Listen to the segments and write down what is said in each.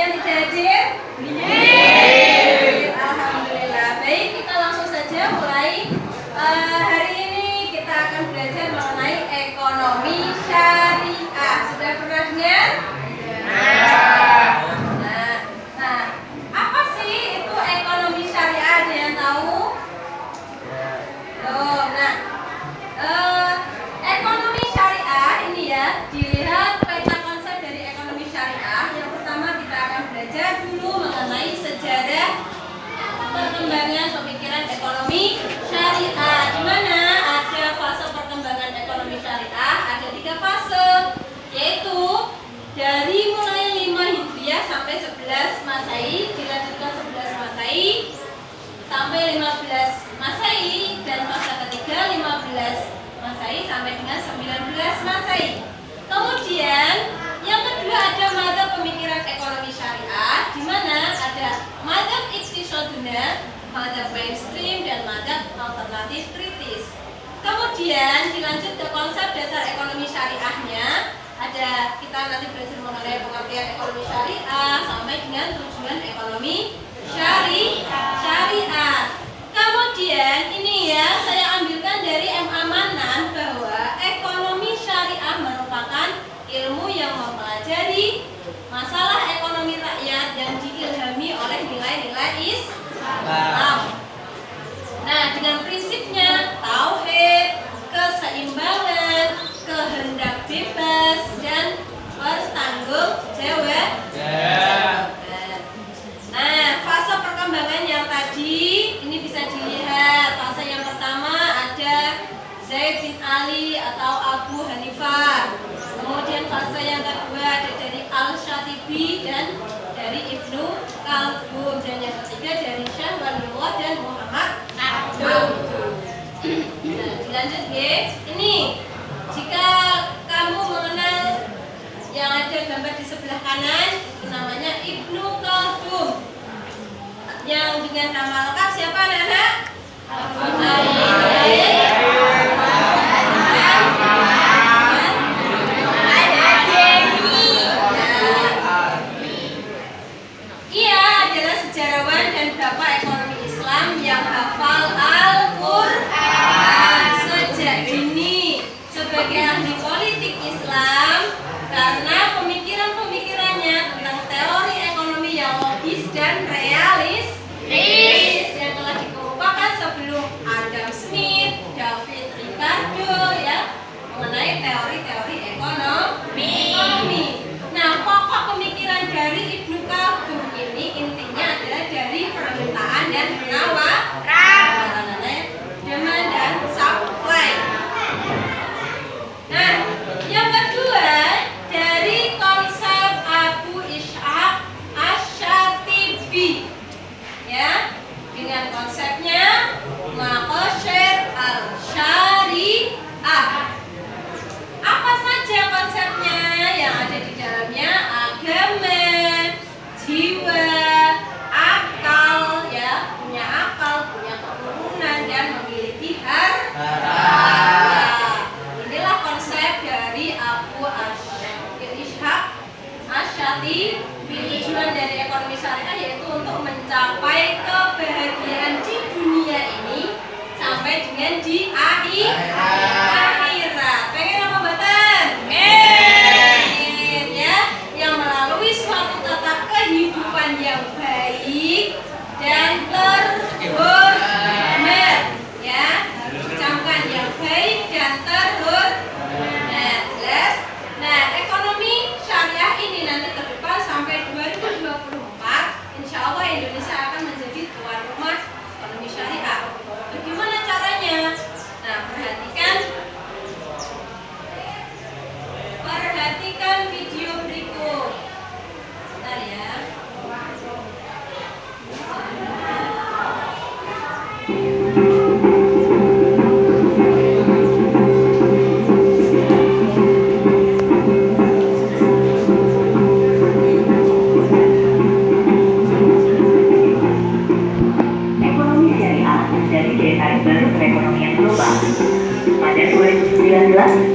yang tidak hadir? Hadir. Alhamdulillah. Baik, kita langsung saja mulai. Hari ini kita akan belajar mengenai ekonomi syariah. Sudah pernah dengar? Nah, apa sih itu ekonomi syariah? Ada yang tahu? Ekonomi syariah ini ya, dilihat peta konsep dari ekonomi syariah. Yang pertama kita akan belajar dulu mengenai sejarah perkembangan pemikiran ekonomi syariah. Di mana ada fase perkembangan ekonomi syariah, ada 3 fase, yaitu dari mulai 5 Hijriah sampai 11 Masehi, dilanjutkan 11 Masehi sampai 15 Masehi, dan fase ketiga 15 Masehi sampai dengan 19 Masehi. Kemudian yang kedua ada madzhab pemikiran ekonomi syariah, di mana ada madzhab iqtisadiyah, madzhab mainstream, dan madzhab alternatif kritis. Kemudian dilanjut ke konsep dasar ekonomi syariahnya. Ada kita nanti belajar mengenai pengertian ekonomi syariah sampai dengan tujuan ekonomi syariah. Kemudian ini ya, saya ambilkan dari M. Amanan bahwa ekonomi syariah merupakan ilmu yang mempelajari masalah ekonomi rakyat yang diilhami oleh nilai-nilai Islam. Nah, dengan prinsipnya tauhid, keseimbangan, kehendak bebas, dan bertanggung-jawab. Nah, fase perkembangan yang tadi ini bisa dilihat. Fase yang pertama ada Zaid bin Ali atau Abu Hanifah. Kemudian fase yang kedua ada dari Al-Shatibi dan dari Ibnu Khaldun, dan yang ketiga dari Syekh Waliullah dan Muhammad Abdul. Nah, dilanjut ya. Ini jika kamu mengenal yang ada gambar di sebelah kanan, itu namanya Ibnu Khaldun. Yang dengan nama lengkap siapa anak-anak? Ia adalah sejarawan dan bapak ekonomi Islam yang hafal Al-Quran sejak dini sebagai ahli politik Islam, karena pemikiran-pemikirannya tentang teori ekonomi yang logis dan realis yang telah dikemukakan sebelum Adam Smith, David Ricardo ya, mengenai teori-teori ekonomi. Nah, pokok pemikiran dari Ibnu Khaldun ini intinya adalah dari permintaan dan penawaran, demand dan supply. Nah, yang kedua dari konsep Abu Ishaq Asy-Syatibi ya, dengan konsepnya Maqasid al-Syariah. Apa saja konsepnya yang ada di dalamnya? Agama, jiwa, akal ya, punya akal, punya keturunan, dan memiliki harta. Inilah konsep dari Abu Ishaq Asy-Syatibi. Tujuan dari ekonomi syariah yaitu untuk mencapai kebahagiaan di dunia ini sampai dengan di akhirat. Pengen apa Batan? Pengen ya, yang melalui suatu tata kehidupan yang baik dan terhormat ya, harus ucapkan yang baik dan terhormat. Jelas? Nah, ekonomi syariah ini nanti ke depan sampai 2024, insya Allah Indonesia akan menjadi tuan rumah ekonomi syariah. Bagaimana caranya? Nah, perhatikan video berikut. Bentar ya.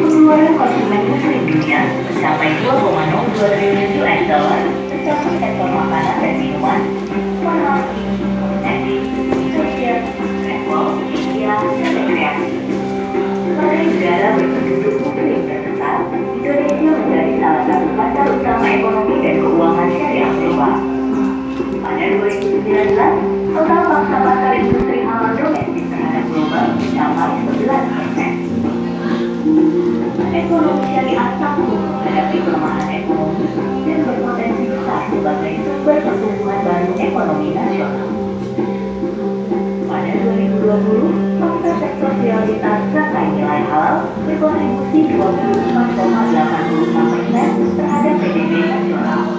pengeluaran konsumen muslim dunia mencapai 2,02 triliun US dollar, tercakup sektor keilmuan, informasi, komunikasi, sosial, travel, media, dan rekreasi. Sebagai negara berpenduduk muslim terbesar, Indonesia menjadi salah satu pasar utama ekonomi dan keuangan syariah global. Pada 2019, total pangsa pasar industri halal domestik terhadap global mencapai 11%. Ekonomi syariah sanggup menghadapi pelemahan ekonomi dan berpotensi besar sebagai sumber pertumbuhan baru ekonomi nasional. Pada 2020, faktor sektorialitas serta nilai halal berkontribusi 24,85% terhadap PDB nasional.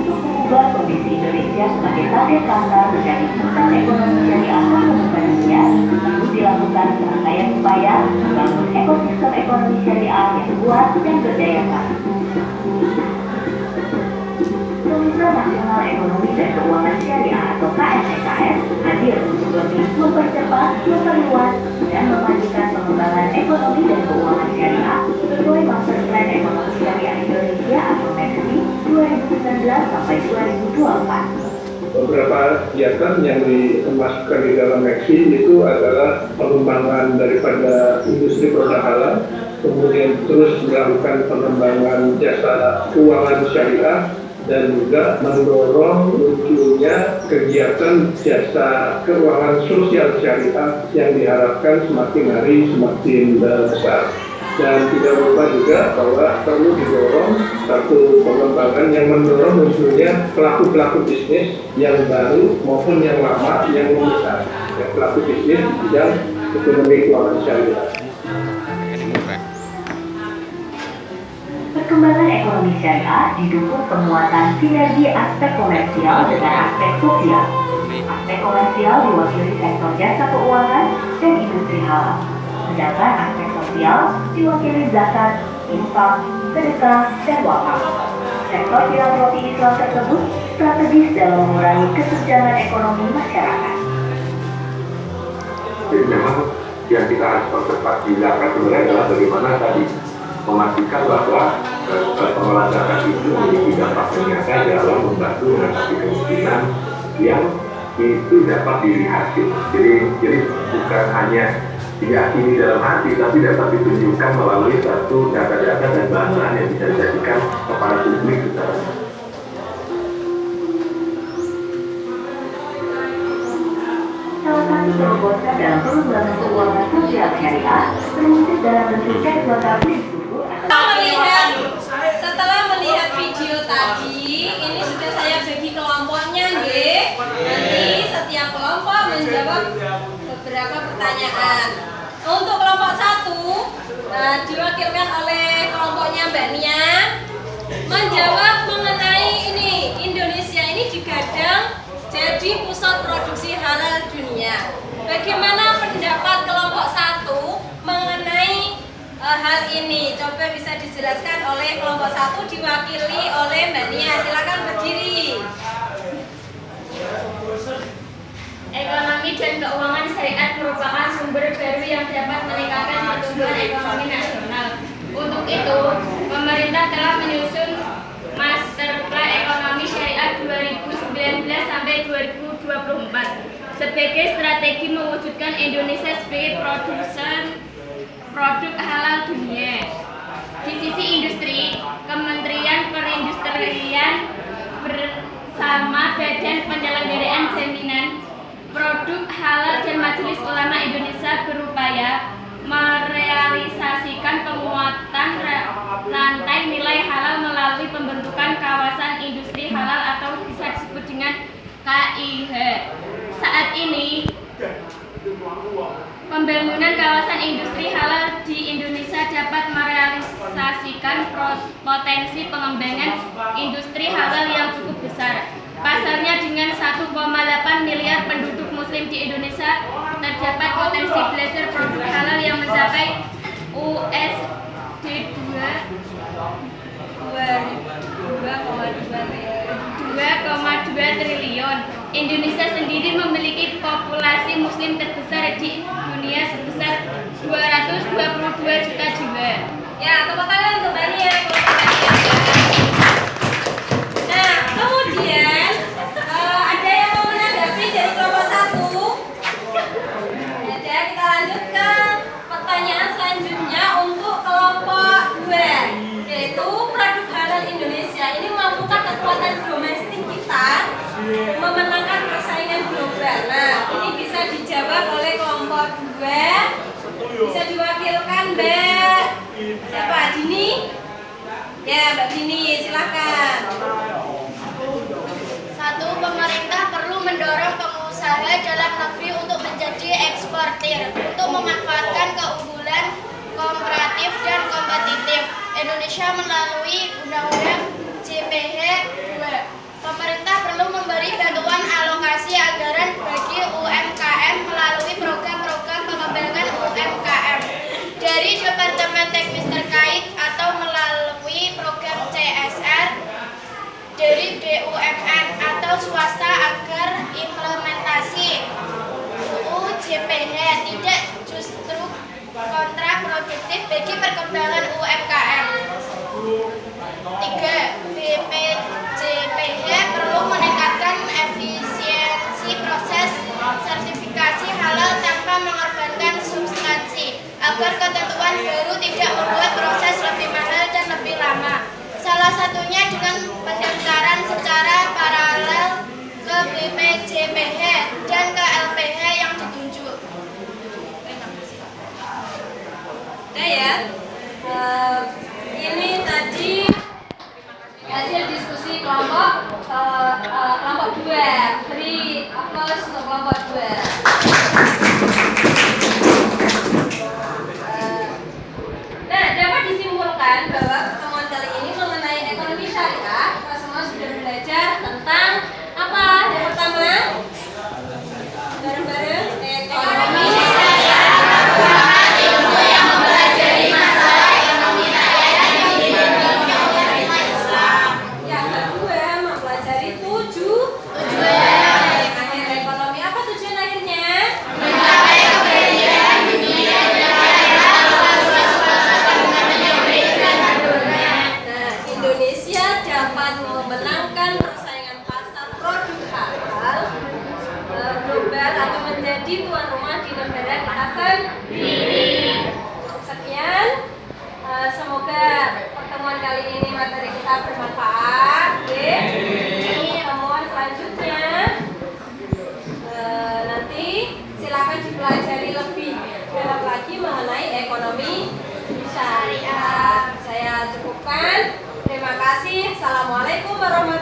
Mengubah kondisi Indonesia sebagai target pasar menjadi pusat ekonomi syariah terbesar dunia, perlu dilakukan serangkaian upaya membangun ekosistem ekonomi syariah yang kuat dan berdaya saing. Komite Nasional Ekonomi dan Keuangan Syariah atau KNEKS hadir untuk lebih mempercepat, memperluas, dan memajukan pengembangan ekonomi dan keuangan syariah sesuai Master Plan Ekonomi Syariah Indonesia atau MEXI 2019 sampai 2024. Beberapa kegiatan yang dimasukkan di dalam MEXI itu adalah pengembangan daripada industri produk halal, kemudian terus melakukan pengembangan jasa keuangan syariah, dan juga mendorong munculnya kegiatan jasa keuangan sosial syariah yang diharapkan semakin hari semakin besar. Dan tidak lupa juga bahwa perlu didorong satu pengembangan yang mendorong munculnya pelaku-pelaku bisnis yang baru maupun yang lama yang membesar. Ya, pelaku bisnis di bidang ekonomi keuangan syariah. Perkembangan ekonomi syariah didukung penguatan sinergi aspek komersial dengan aspek sosial. Aspek komersial diwakili sektor jasa keuangan dan industri halal, sedangkan aspek sosial diwakili zakat, infak, sedekah, dan wakaf. Sektor filantropi Islam tersebut strategis dalam mengurangi kesenjangan ekonomi masyarakat. Jadi memang yang kita harus konservasi sebenarnya adalah bagaimana tadi memastikan bahwa pengelola zakat itu memiliki dampak yang nyata dalam membantu mengatasi kemiskinan yang itu dapat dilihat. Jadi bukan hanya diyakini dalam hati, tapi dapat ditunjukkan melalui satu data-data dan bahan-bahan yang bisa dijadikan kepada publik secara Salah satu terobosan dalam pengembangan keuangan sosial syariah terwujud dalam bentuk jadwal tabligh subuh atau Setelah melihat video tadi, ini sudah saya bagi kelompoknya, nggih. Nanti setiap kelompok menjawab beberapa pertanyaan. Untuk kelompok 1 diwakilkan oleh kelompoknya Mbak Nia, menjawab mengenai ini, Indonesia ini digadang jadi pusat produksi halal dunia. Bagaimana pendapat kelompok 1 mengenai hal ini? Coba bisa dijelaskan oleh kelompok 1 diwakili oleh Mbak Nia. Silakan berdiri. Ekonomi dan keuangan syariat merupakan sumber baru yang dapat meningkatkan pertumbuhan ekonomi nasional. Untuk itu, pemerintah telah menyusun Master Plan Ekonomi Syariah 2019 sampai 2024 sebagai strategi mewujudkan Indonesia sebagai produsen produk halal dunia. Di sisi industri, Kementerian Perindustrian bersama Badan Penyelenggaraan Jaminan Produk Halal dan Majelis Ulama Indonesia berupaya merealisasikan penguatan rantai nilai halal melalui pembentukan kawasan industri halal atau bisa disebut dengan KIH. Saat ini, pembangunan kawasan industri halal di Indonesia dapat merealisasikan potensi pengembangan industri halal yang cukup besar. Pasalnya dengan 1,8 miliar penduduk muslim di Indonesia, terdapat potensi belajar produk halal yang mencapai USD 2,2 triliun. Indonesia sendiri memiliki populasi muslim terbesar di dunia sebesar 222 juta jiwa. Ya, tepuk tangan untuk Mbak Nia. Nah, kemudian Indonesia ini membuka kekuatan domestik kita memenangkan persaingan global. Nah, ini bisa dijawab oleh kelompok 2. Bisa diwakilkan Mbak siapa? Dini? Ya, Mbak Dini, silakan. 1. Pemerintah perlu mendorong pengusaha dalam negeri untuk menjadi eksportir untuk memanfaatkan keunggulan komparatif dan kompetitif Indonesia melalui Undang-Undang JPH 2. Pemerintah perlu memberi bantuan alokasi anggaran bagi UMKM melalui program-program pengembangan UMKM dari Departemen Teknis terkait atau melalui program CSR dari BUMN atau swasta agar implementasi UU JPH tidak justru kontraproduktif bagi perkembangan UMKM. 3. BPJPH perlu meningkatkan efisiensi proses sertifikasi halal tanpa mengorbankan substansi agar ketentuan baru tidak membuat proses lebih mahal dan lebih lama. Salah satunya dengan pendaftaran secara paralel ke BPJPH dan ke LPH yang ditunjuk. Udah ya. Ini tadi hasil diskusi kelompok 2. Beri aplaus untuk kelompok 2. Nah, dapat disimpulkan bahwa pertemuan kali ini mengenai ekonomi syariah, kita semua sudah belajar tentang apa? Yang pertama, bareng-bareng ekonomi syariah. Ilmu yang mempelajari masalah ekonomi rakyat di Indonesia. Yang kedua, mempelajari tujuan akhir ekonomi. Apa tujuan akhirnya? Mencapai kebahagiaan dunia dan akhirat. Nah, Indonesia dapat memenangkan persaingan pasar produk halal global atau menjadi tuan rumah di negara kita sendiri. Sekian, semoga pertemuan kali ini materi kita bermanfaat. Ini pertemuan selanjutnya nanti silakan dipelajari lebih dalam lagi mengenai ekonomi syariah. Saya cukupkan. Terima kasih. Assalamualaikum warahmatullahi wabarakatuh.